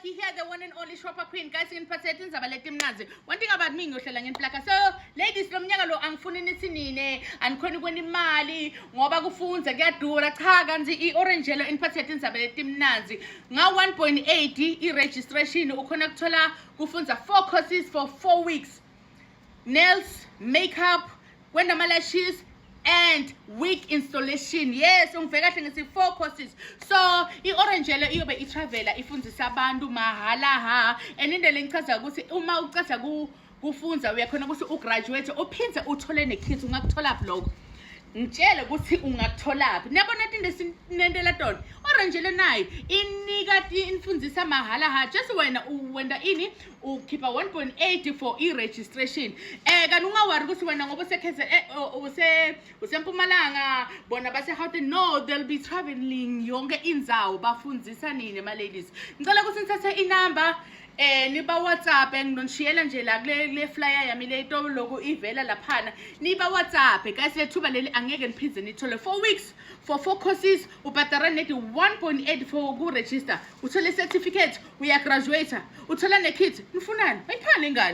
you hear the one and only Shopper Queen, guys, in Patetin Zabaletim Nazi. One thing about me, Yoshalang in Plaka. So, ladies from Yangalo, and Funinitine, and Konigwini Mali, Mobagufuns, get to Rataganzi, Orangelo in Patetin Zabaletim Nazi. Now 1.80 registration, Ukonaktola, Gufunza 4 courses for 4 weeks. Nails, makeup, when the malashes, and wig installation. Yes, ungiveka 4 courses. So i-Orangelo iyobe itravela ifundisa abantu mahala ha, and indlela engichaza ukuthi uma uqeda kufunza uyakhona ukuthi ugraduate uphinde uthole nekhithi ungakuthola blog. Ngitshela ukuthi ungatholaphi. Niyabona into lesinendela dona. Orangelo nayo inika infundisa mahala ha, just wena ini ukhipha 1.80 for e-registration. Kanti ungawari ukuthi wena ngoba usempumalanga bona base Gauteng. No, they'll be traveling yonke indzawo bafundzisa nini ma ladies. Ngicela ukuthi nithathe inamba niba WhatsApp nginonishiyela nje la kule flyer yami le to logo ivela laphana. Niba WhatsApp guys, lethuba leli angeke niphize nithole 4 weeks for 4 courses ubhadara net 1.8 for ku register. Uthole certificate, uya graduate, uthola nekit. Nifunani? Ayiphane ngani?